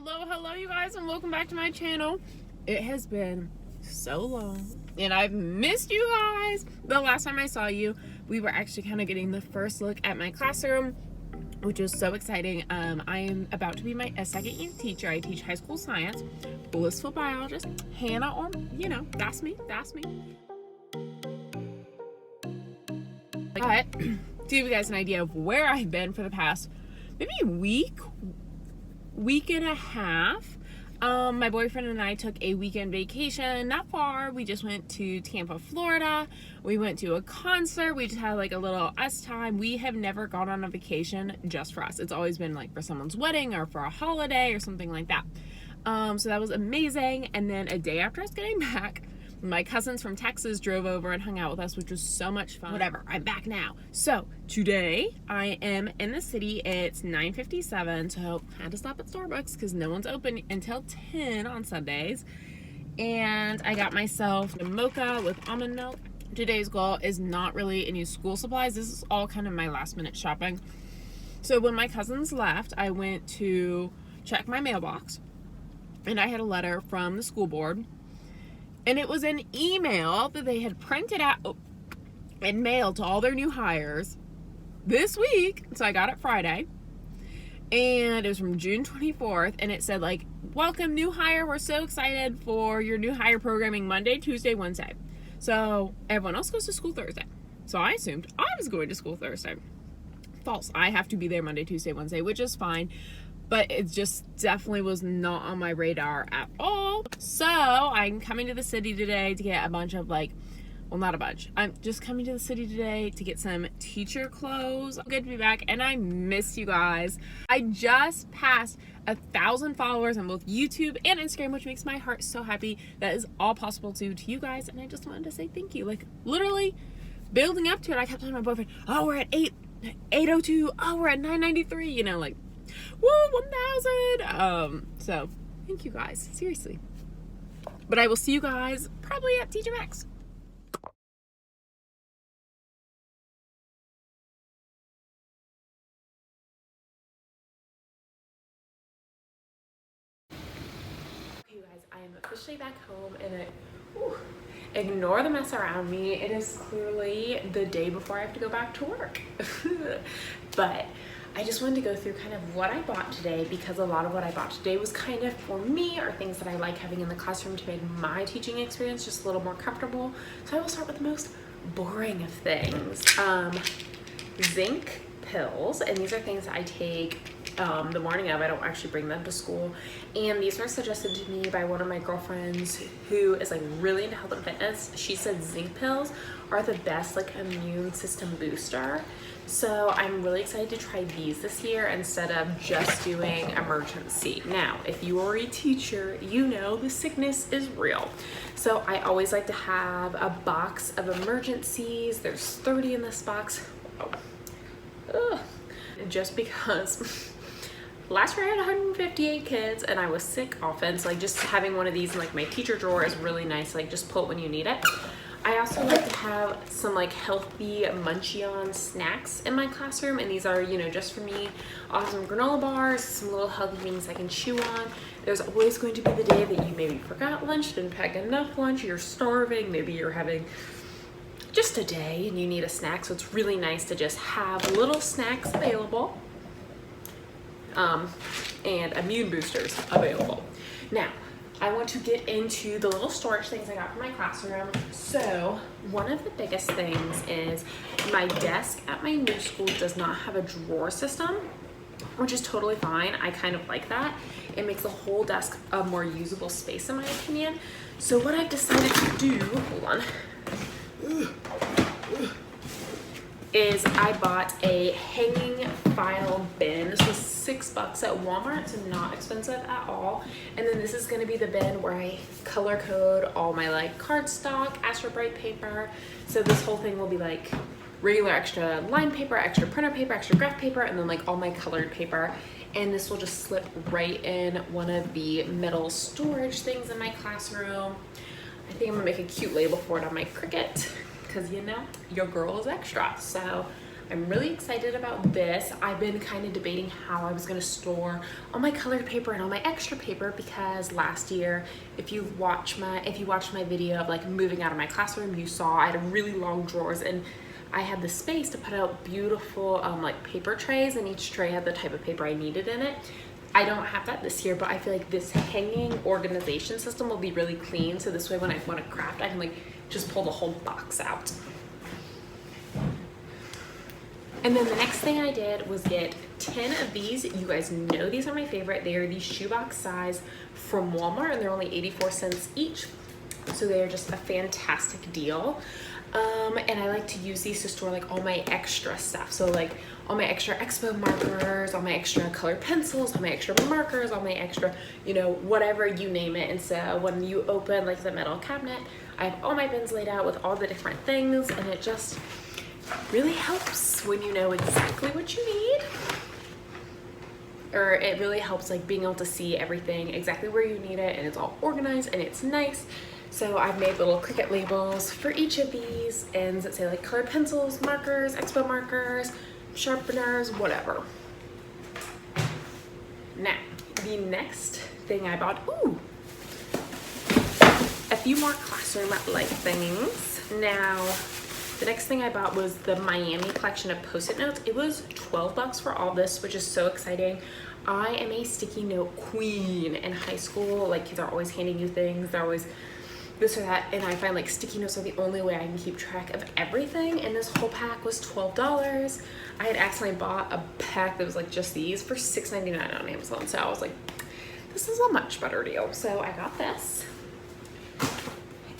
Hello you guys, and welcome back to my channel. It has been so long and I've missed you guys. The last time I saw you, we were actually kind of getting the first look at my classroom, which was so exciting. I am about to be my second year teacher. I teach high school science, blissful biologist, Hannah, or that's me. But to give you guys an idea of where I've been for the past maybe week and a half, my boyfriend and I took a weekend vacation, not far. We just went to Tampa, Florida. We went to a concert. We just had like a little us time. We have never gone on a vacation just for us. It's always been like for someone's wedding or for a holiday or something like that. So that was amazing. And then a day after us getting back, my cousins from Texas drove over and hung out with us, which was so much fun. Whatever, I'm back now. So today I am in the city. It's 9:57, so I had to stop at Starbucks because no one's open until 10 on Sundays. And I got myself a mocha with almond milk. Today's goal is not really any school supplies. This is all kind of my last minute shopping. So when my cousins left, I went to check my mailbox and I had a letter from the school board. And it was an email that they had printed out and mailed to all their new hires this week. So I got it Friday. And it was from June 24th. And it said like, welcome new hire. We're so excited for your new hire programming Monday, Tuesday, Wednesday. So everyone else goes to school Thursday. So I assumed I was going to school Thursday. False. I have to be there Monday, Tuesday, Wednesday, which is fine. But it just definitely was not on my radar at all. So I'm coming to the city today to get a bunch of not a bunch. I'm just coming to the city today to get some teacher clothes. Good to be back, and I miss you guys. I just passed 1,000 followers on both YouTube and Instagram, which makes my heart so happy. That is all possible due to you guys, and I just wanted to say thank you. Like literally building up to it, I kept telling my boyfriend, oh, we're at 802, oh, we're at 993, like woo, 1,000. So thank you guys, seriously. But I will see you guys probably at TJ Maxx. Okay, you guys, I am officially back home, and ignore the mess around me. It is clearly the day before I have to go back to work. But I just wanted to go through kind of what I bought today, because a lot of what I bought today was kind of for me, or things that I like having in the classroom to make my teaching experience just a little more comfortable. So I will start with the most boring of things. Zinc Pills, and these are things that I take the morning of. I don't actually bring them to school, and these were suggested to me by one of my girlfriends who is like really into health and fitness. She said Zinc Pills are the best like immune system booster. So I'm really excited to try these this year instead of just doing emergency. Now, if you are a teacher, you know the sickness is real. So I always like to have a box of emergencies. There's 30 in this box. Ugh. Just because last year I had 158 kids and I was sick often. So like just having one of these in like my teacher drawer is really nice. Like just pull it when you need it. I also like to have some like healthy munchie-on snacks in my classroom, and these are, just for me. I'll have some granola bars, some little healthy things I can chew on. There's always going to be the day that you maybe forgot lunch, didn't pack enough lunch, you're starving, maybe you're having just a day and you need a snack. So it's really nice to just have little snacks available, and immune boosters available. Now, I want to get into the little storage things I got for my classroom. So one of the biggest things is my desk at my new school does not have a drawer system, which is totally fine. I kind of like that. It makes the whole desk a more usable space in my opinion. So what I've decided to do, hold on, is I bought a hanging file bin. This was $6 at Walmart, so not expensive at all. And then this is gonna be the bin where I color code all my like cardstock, Astro Bright paper. So this whole thing will be like regular extra line paper, extra printer paper, extra graph paper, and then like all my colored paper. And this will just slip right in one of the metal storage things in my classroom. I think I'm gonna make a cute label for it on my Cricut, because your girl is extra. So I'm really excited about this. I've been kind of debating how I was going to store all my colored paper and all my extra paper, because last year, if you watched my video of like moving out of my classroom, you saw I had really long drawers, and I had the space to put out beautiful like paper trays, and each tray had the type of paper I needed in it. I don't have that this year, but I feel like this hanging organization system will be really clean. So this way when I want to craft, I can like just pull the whole box out. And then the next thing I did was get 10 of these. You guys know these are my favorite. They are the shoebox size from Walmart, and they're only 84 cents each. So they are just a fantastic deal. And I like to use these to store like all my extra stuff. So like all my extra expo markers, all my extra colored pencils, all my extra markers, all my extra, you know, whatever you name it. And so when you open like the metal cabinet, I have all my bins laid out with all the different things, and it just really helps when you know exactly what you need. Or it really helps like being able to see everything exactly where you need it, and it's all organized and it's nice. So I've made little Cricut labels for each of these ends that say like colored pencils, markers, expo markers, sharpeners, whatever. Now, the next thing I bought, a few more classroom like things. Now, the next thing I bought was the Miami collection of Post-it notes. It was 12 bucks for all this, which is so exciting. I am a sticky note queen in high school. Like, kids are always handing you things. They're always this or that, and I find like sticky notes are the only way I can keep track of everything, and this whole pack was $12. I had accidentally bought a pack that was like just these for $6.99 on Amazon, so I was like, this is a much better deal. So I got this.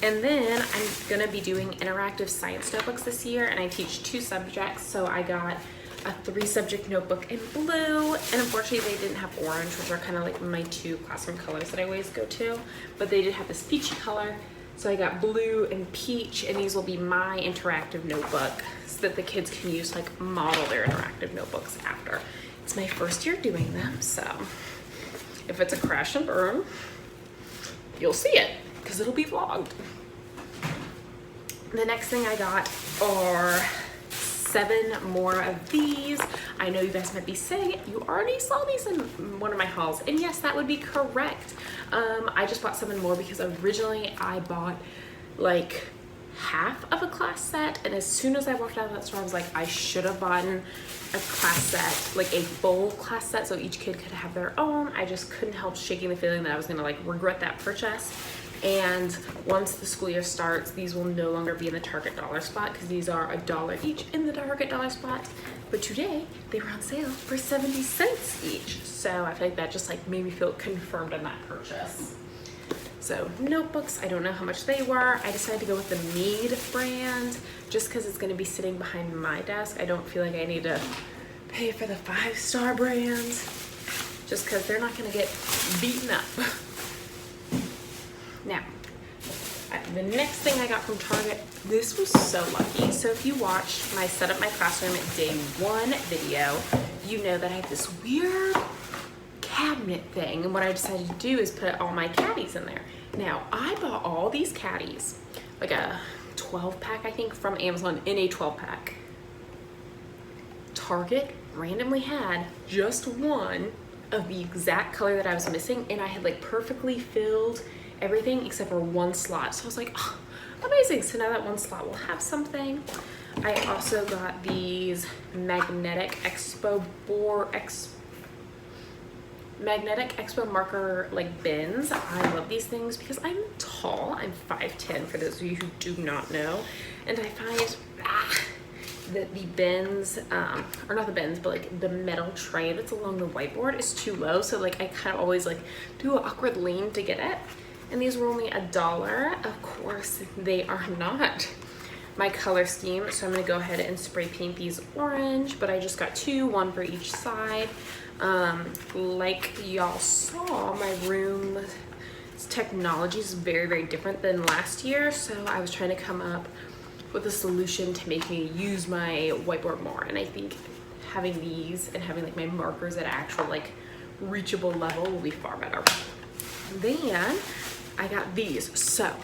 And then I'm gonna be doing interactive science notebooks this year, and I teach 2 subjects, so I got a 3-subject notebook in blue, and unfortunately they didn't have orange, which are kind of like my 2 classroom colors that I always go to, but they did have this peachy color, so I got blue and peach, and these will be my interactive notebook so that the kids can use to like model their interactive notebooks after. It's my first year doing them, so if it's a crash and burn, you'll see it because it'll be vlogged. The next thing I got are 7 more of these. I know you guys might be saying you already saw these in one of my hauls, and yes, that would be correct. I just bought 7 more because originally I bought like half of a class set, and as soon as I walked out of that store, I was like, I should have bought a class set, like a full class set, so each kid could have their own. I just couldn't help shaking the feeling that I was gonna like regret that purchase. And once the school year starts, these will no longer be in the Target dollar spot, because these are $1 each in the Target dollar spot. But today they were on sale for 70 cents each. So I feel like that just like made me feel confirmed in that purchase. So notebooks, I don't know how much they were. I decided to go with the Mead brand just because it's going to be sitting behind my desk. I don't feel like I need to pay for the 5-star brand just because they're not going to get beaten up. Now, the next thing I got from Target, this was so lucky. So if you watched my Set Up My Classroom at Day 1 video, you know that I have this weird cabinet thing, and what I decided to do is put all my caddies in there. Now, I bought all these caddies, like a 12-pack, I think, from Amazon in a 12-pack. Target randomly had just one of the exact color that I was missing, and I had like perfectly filled everything except for one slot. So I was like, oh, amazing. So now that one slot will have something. I also got these magnetic expo marker like bins. I love these things because I'm tall. I'm 5'10" for those of you who do not know. And I find that the bins, or not the bins, but like the metal tray that's along the whiteboard is too low. So like I kind of always like do an awkward lean to get it. And these were only $1. Of course, they are not my color scheme, so I'm gonna go ahead and spray paint these orange, but I just got 2, 1 for each side. Like y'all saw, my room technology is very, very different than last year, so I was trying to come up with a solution to make me use my whiteboard more, and I think having these and having like my markers at actual like reachable level will be far better. Then I got these. So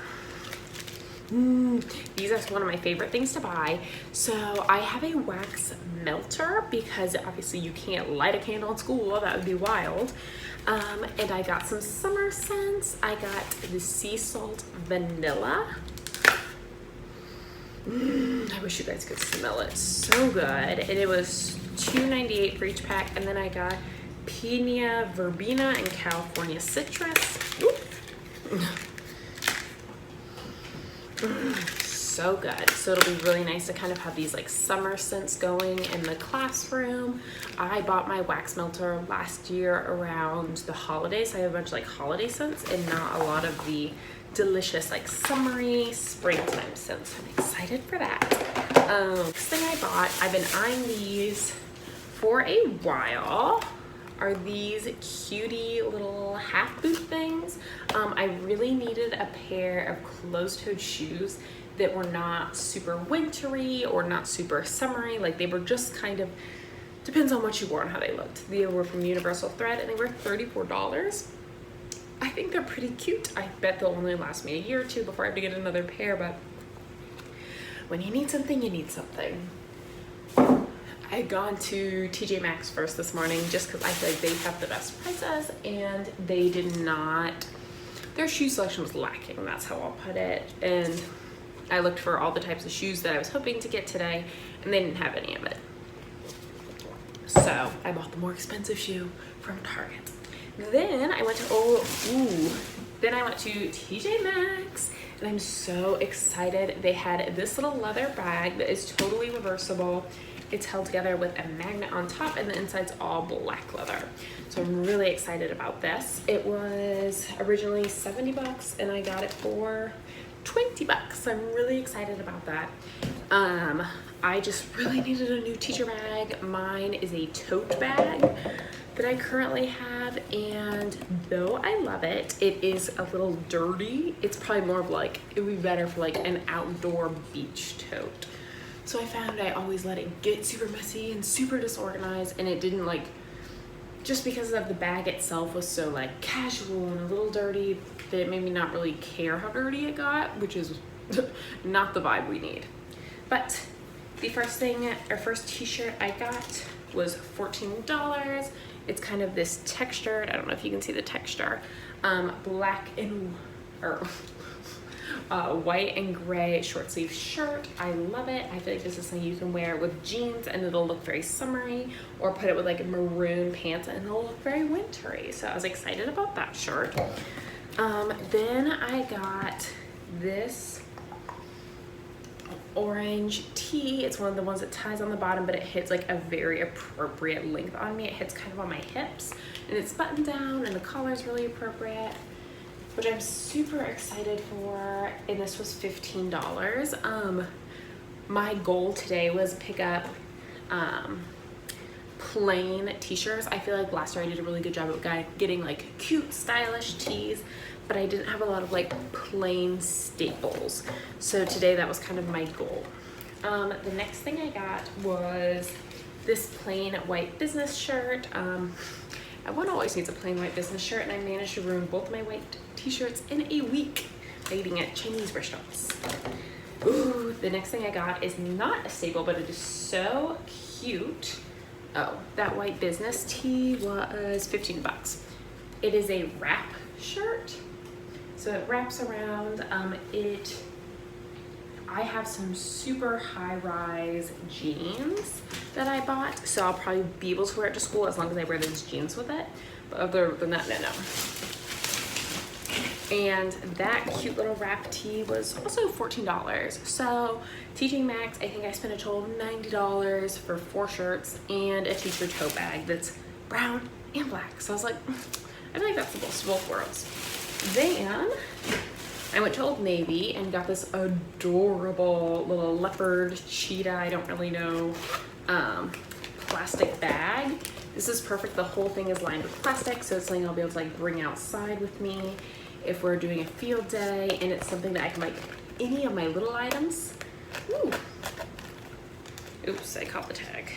These are one of my favorite things to buy. So I have a wax melter because obviously you can't light a candle in school. That would be wild. And I got some summer scents. I got the sea salt vanilla. I wish you guys could smell it. So good. And it was $2.98 for each pack. And then I got Pina Verbena and California Citrus. So good. So it'll be really nice to kind of have these like summer scents going in the classroom. I bought my wax melter last year around the holidays. So I have a bunch of like holiday scents and not a lot of the delicious like summery springtime scents. I'm excited for that. Next thing I bought, I've been eyeing these for a while, are these cutie little half boot things. I really needed a pair of closed-toed shoes that were not super wintry or not super summery. Like they were just kind of, depends on what you wore and how they looked. They were from Universal Thread and they were $34. I think they're pretty cute. I bet they'll only last me a year or two before I have to get another pair, but when you need something, you need something. I had gone to TJ Maxx first this morning just because I feel like they have the best prices, and they did not, their shoe selection was lacking, that's how I'll put it. And I looked for all the types of shoes that I was hoping to get today, and they didn't have any of it. So I bought the more expensive shoe from Target. Then I went to, then I went to TJ Maxx, and I'm so excited. They had this little leather bag that is totally reversible. It's held together with a magnet on top, and the inside's all black leather. So I'm really excited about this. It was originally $70 and I got it for $20. So I'm really excited about that. I just really needed a new teacher bag. Mine is a tote bag that I currently have, and though I love it, it is a little dirty. It's probably more of like, it would be better for like an outdoor beach tote. So I found I always let it get super messy and super disorganized, and it didn't like, just because of the bag itself was so like casual and a little dirty, that it made me not really care how dirty it got, which is not the vibe we need. But the first t-shirt I got was $14. It's kind of this textured, I don't know if you can see the texture, black and, white and gray short sleeve shirt. I love it. I feel like this is something you can wear with jeans and it'll look very summery, or put it with like maroon pants and it'll look very wintry. So I was excited about that shirt. Then I got this orange tee. It's one of the ones that ties on the bottom, but it hits like a very appropriate length on me. It hits kind of on my hips, and it's buttoned down, and the collar is really appropriate, which I'm super excited for. And this was $15. My goal today was pick up plain t-shirts. I feel like last year I did a really good job of getting like cute, stylish tees, but I didn't have a lot of like plain staples. So today that was kind of my goal. The next thing I got was this plain white business shirt. One always needs a plain white business shirt, and I managed to ruin both my white t-shirts in a week by eating at Chinese restaurants. Ooh, the next thing I got is not a staple, but it is so cute. Oh, that white business tee was $15. It is a wrap shirt, so it wraps around. I have some super high-rise jeans that I bought, so I'll probably be able to wear it to school as long as I wear those jeans with it. But other than that, no. And that cute little wrap tee was also $14. So TJ Maxx, I think I spent a total of $90 for 4 shirts and a teacher tote bag that's brown and black. So I was like, I feel like that's the best of both worlds. Then I went to Old Navy and got this adorable little leopard cheetah, I don't really know, plastic bag. This is perfect. The whole thing is lined with plastic, so it's something I'll be able to like bring outside with me if we're doing a field day, and it's something that I can like any of my little items. Ooh. Oops, I caught the tag.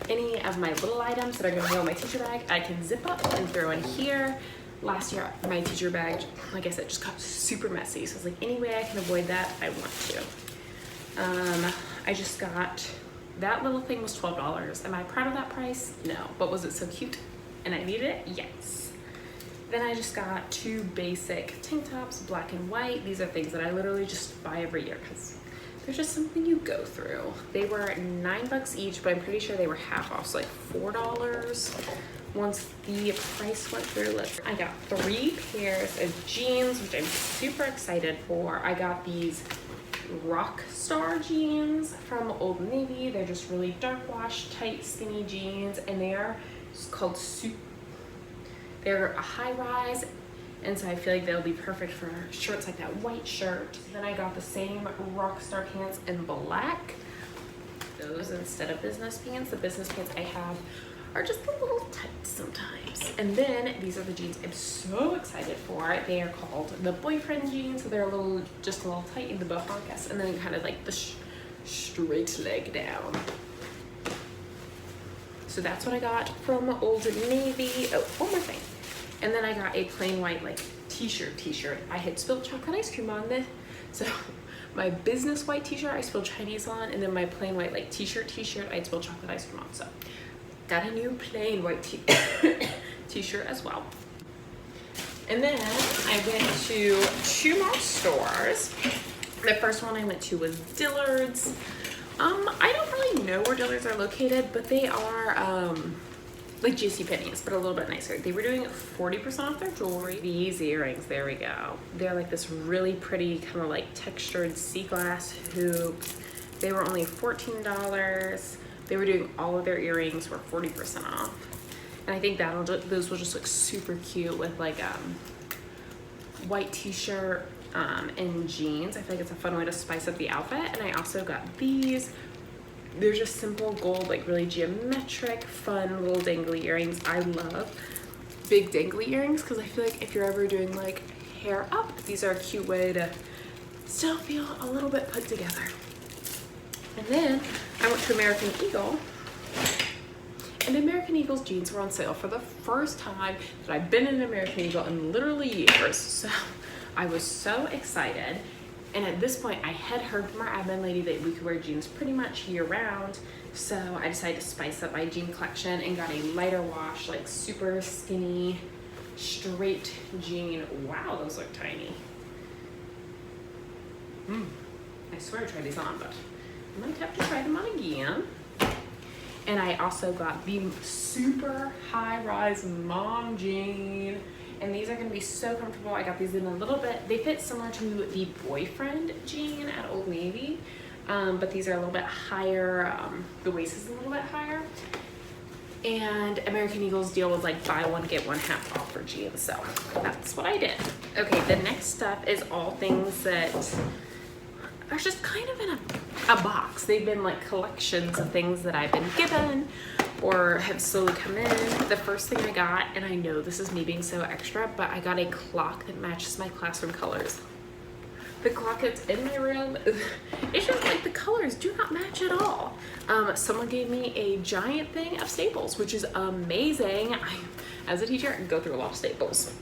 Any of my little items that are gonna go in my teacher bag, I can zip up and throw in here. last year my teacher bag, like I said, just got super messy. So I was like, any way I can avoid that, I want to. I just got, that little thing was $12. Am I proud of that price? No. But was it so cute and I needed it? Yes. Then I just got 2 basic tank tops, black and white. These are things that I literally just buy every year because there's just something you go through. They were $9 each, but I'm pretty sure they were half off, so like $4. Once the price went through, I got 3 pairs of jeans, which I'm super excited for. I got these rock star jeans from Old Navy. They're just really dark wash, tight, skinny jeans, and they are called they're a high rise, and so I feel like they'll be perfect for shirts like that white shirt. Then I got the same rock star pants in black, those instead of business pants. The business pants I have are just a little tight sometimes. And then these are the jeans I'm so excited for. They are called the boyfriend jeans, so they're just a little tight in the bohoncas, and then kind of like the straight leg down. So that's what I got from Old Navy. Oh, one more thing. And then I got a plain white like t-shirt. I had spilled chocolate ice cream on this, so my business white t-shirt I spilled Chinese on, and then my plain white like t-shirt I had spilled chocolate ice cream on. So got a new plain white t-shirt as well. And then I went to 2 more stores. The first one I went to was Dillard's. I don't really know where Dillard's are located, but they are like JCPenney's, but a little bit nicer. They were doing 40% off their jewelry. These earrings, there we go. They're like this really pretty kind of like textured sea glass hoop. They were only $14. They were doing all of their earrings for 40% off. And I think those will just look super cute with like white t-shirt and jeans. I feel like it's a fun way to spice up the outfit. And I also got these. They're just simple gold, like really geometric, fun little dangly earrings. I love big dangly earrings because I feel like if you're ever doing like hair up, these are a cute way to still feel a little bit put together. And then I went to American Eagle, and American Eagle's jeans were on sale for the first time that I've been in American Eagle in literally years. So I was so excited. And at this point, I had heard from our admin lady that we could wear jeans pretty much year round. So I decided to spice up my jean collection and got a lighter wash, like super skinny, straight jean. Wow, those look tiny. I swear I tried these on, but I might have to try them on again. And I also got the super high-rise mom jean. And these are going to be so comfortable. I got these in a little bit. They fit similar to the boyfriend jean at Old Navy, but these are a little bit higher. The waist is a little bit higher. And American Eagle's deal was like buy one, get one half off for jeans. So that's what I did. Okay, the next stuff is all things that are just kind of in a box. They've been like collections of things that I've been given or have slowly come in. The first thing I got, and I know this is me being so extra, but I got a clock that matches my classroom colors. The clock that's in my room, it's just like the colors do not match at all. Someone gave me a giant thing of staples, which is amazing. As a teacher, I go through a lot of staples.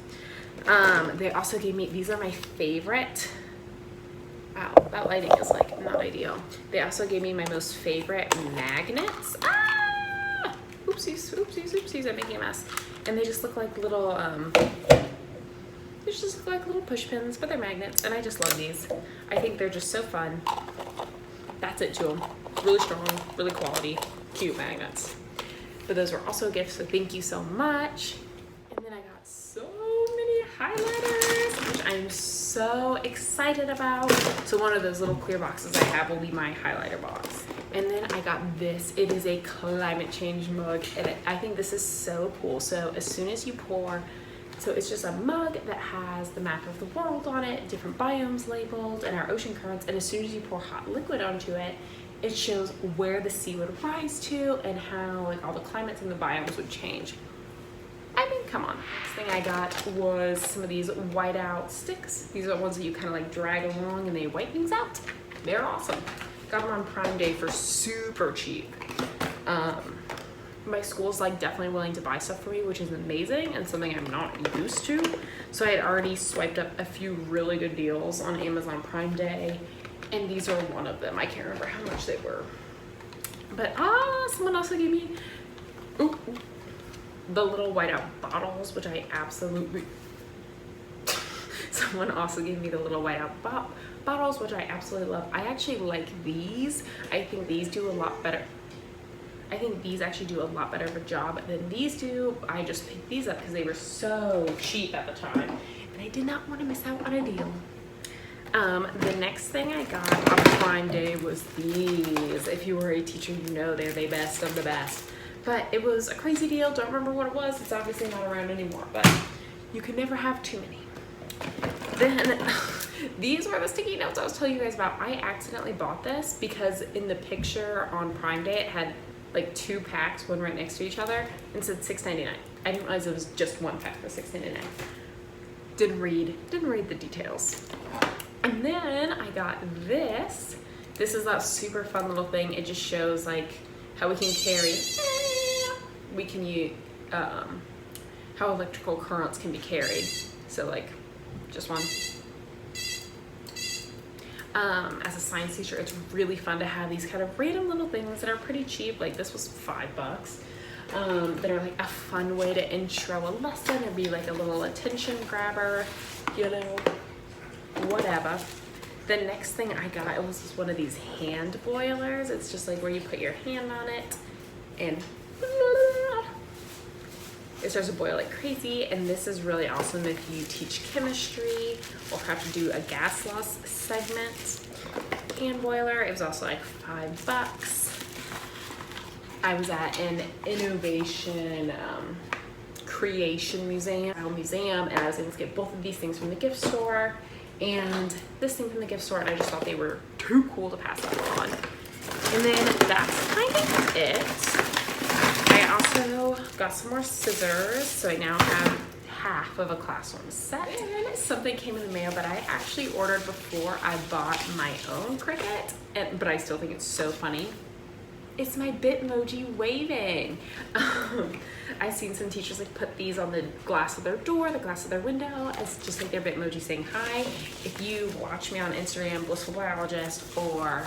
They also gave me, these are my favorite. Wow, that lighting is like not ideal. They also gave me my most favorite magnets. Oopsies, I'm making a mess. And they just look like little, they just look like little push pins, but they're magnets, and I just love these. I think they're just so fun. That's it to them. Really strong, really quality, cute magnets. But those were also gifts, so thank you so much. And then I got so many highlighters, which I'm so excited about. So one of those little clear boxes I have will be my highlighter box. And then I got this. It is a climate change mug, and I think this is so cool. So as soon as you pour, so it's just a mug that has the map of the world on it, different biomes labeled, and our ocean currents. And as soon as you pour hot liquid onto it, it shows where the sea would rise to and how like all the climates and the biomes would change. I mean, come on. Next thing I got was some of these Whiteout Sticks. These are the ones that you kind of like drag along and they wipe things out. They're awesome. Got them on Prime Day for super cheap. my school's like definitely willing to buy stuff for me, which is amazing and something I'm not used to. So I had already swiped up a few really good deals on Amazon Prime Day, and these are one of them. I can't remember how much they were, but someone also gave me the little whiteout bottles, which I absolutely someone also gave me the little whiteout bottles, which I absolutely love. I actually like these. I think these do a lot better. I think these actually do a lot better of a job than these do. I just picked these up because they were so cheap at the time, and I did not want to miss out on a deal. The next thing I got on Prime Day was these. If you were a teacher, you know they're the best of the best. But it was a crazy deal. Don't remember what it was. It's obviously not around anymore, but you can never have too many. Then these were the sticky notes I was telling you guys about. I accidentally bought this because in the picture on Prime Day, it had like 2 packs, one right next to each other, and said $6.99. I didn't realize it was just 1 pack for $6.99. Didn't read the details. And then I got this. This is that super fun little thing. It just shows like how we can use how electrical currents can be carried. So like just one. As a science teacher, it's really fun to have these kind of random little things that are pretty cheap. Like this was $5. That are like a fun way to intro a lesson or be like a little attention grabber, you know, whatever. The next thing I got, it was just one of these hand boilers. It's just like where you put your hand on it and it starts to boil like crazy. And this is really awesome if you teach chemistry or have to do a gas loss segment. Hand boiler. It was also like $5. I was at an innovation creation museum, and I was able to get both of these things from the gift store and this thing from the gift store, and I just thought they were too cool to pass up on. And then that's kind of it. I also got some more scissors, so I now have half of a classroom set. And something came in the mail that I actually ordered before I bought my own Cricut, but I still think it's so funny. It's my Bitmoji waving. I've seen some teachers like put these on the glass of their door, the glass of their window, as just like their Bitmoji saying hi. If you watch me on Instagram, Blissful Biologist, or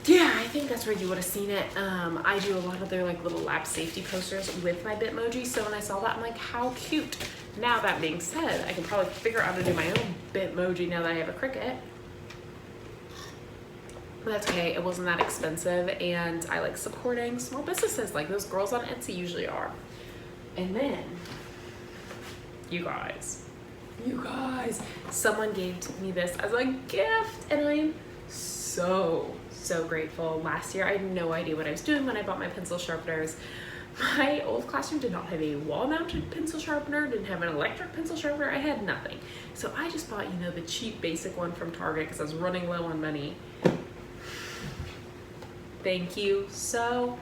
yeah, I think that's where you would have seen it. I do a lot of their like little lab safety posters with my Bitmoji. So when I saw that, I'm like, how cute. Now that being said, I can probably figure out how to do my own Bitmoji now that I have a Cricut. But that's okay, it wasn't that expensive, and I like supporting small businesses like those girls on Etsy usually are. And then, you guys, someone gave me this as a gift, and I'm so grateful. Last year, I had no idea what I was doing when I bought my pencil sharpeners. My old classroom did not have a wall-mounted pencil sharpener, didn't have an electric pencil sharpener, I had nothing. So I just bought, you know, the cheap basic one from Target because I was running low on money. Thank you so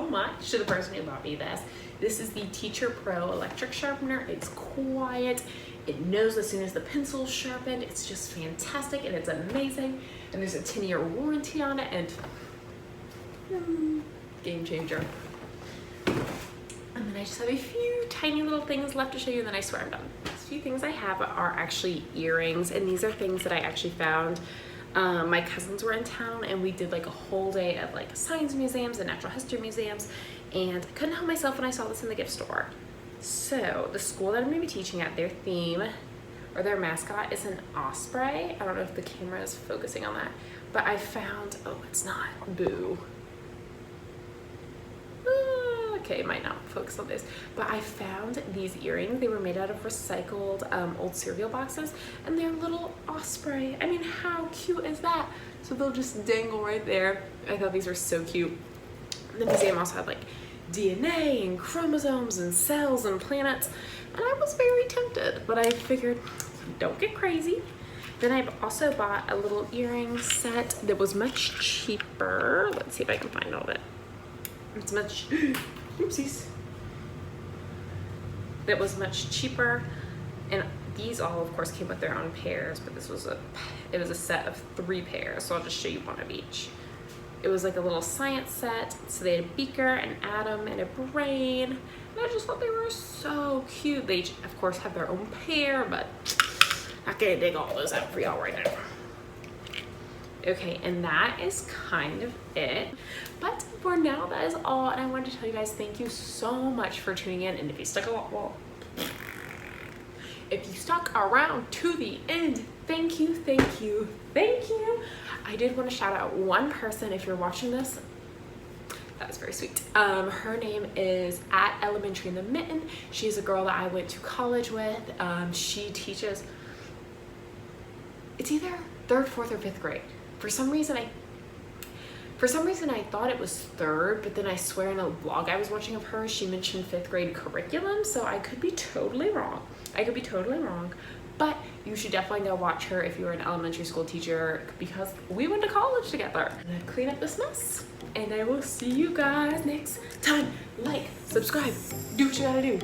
much to the person who bought me this. This is the Teacher Pro electric sharpener. It's quiet. It knows as soon as the pencil's sharpened. It's just fantastic and it's amazing. And there's a 10-year warranty on it, and game changer. And then I just have a few tiny little things left to show you, and then I swear I'm done. These few things I have are actually earrings, and these are things that I actually found. My cousins were in town, and we did like a whole day of like science museums and natural history museums, and I couldn't help myself when I saw this in the gift store. So the school that I'm going to be teaching at, their theme or their mascot is an osprey. I don't know if the camera is focusing on that, but I found, oh, it's not, boo. Okay, it might not focus on this, but I found these earrings. They were made out of recycled old cereal boxes, and they're little osprey. I mean, how cute is that? So they'll just dangle right there. I thought these were so cute. The museum also had like DNA and chromosomes and cells and planets, and I was very tempted, but I figured, don't get crazy. Then I also bought a little earring set that was much cheaper. Let's see if I can find all of it. It's much, oopsies. That was much cheaper, and these all of course came with their own pairs, but this was it was a set of 3 pairs, so I'll just show you one of each. It was like a little science set. So they had a beaker, an atom, and a brain. And I just thought they were so cute. They, of course, have their own pair, but I'm not gonna dig all those out for y'all right now. Okay, and that is kind of it. But for now, that is all. And I wanted to tell you guys, thank you so much for tuning in. And if you stuck if you stuck around to the end, thank you, thank you, thank you. I did want to shout out one person. If you're watching this, that was very sweet. Her name is at Elementary in the Mitten. She's a girl that I went to college with. She teaches, it's either 3rd, 4th, or 5th grade. For some reason I thought it was 3rd, but then I swear in a vlog I was watching of her, she mentioned 5th grade curriculum, so I could be totally wrong. But you should definitely go watch her if you're an elementary school teacher, because we went to college together. I'm gonna clean up this mess, and I will see you guys next time. Like, subscribe, do what you gotta do.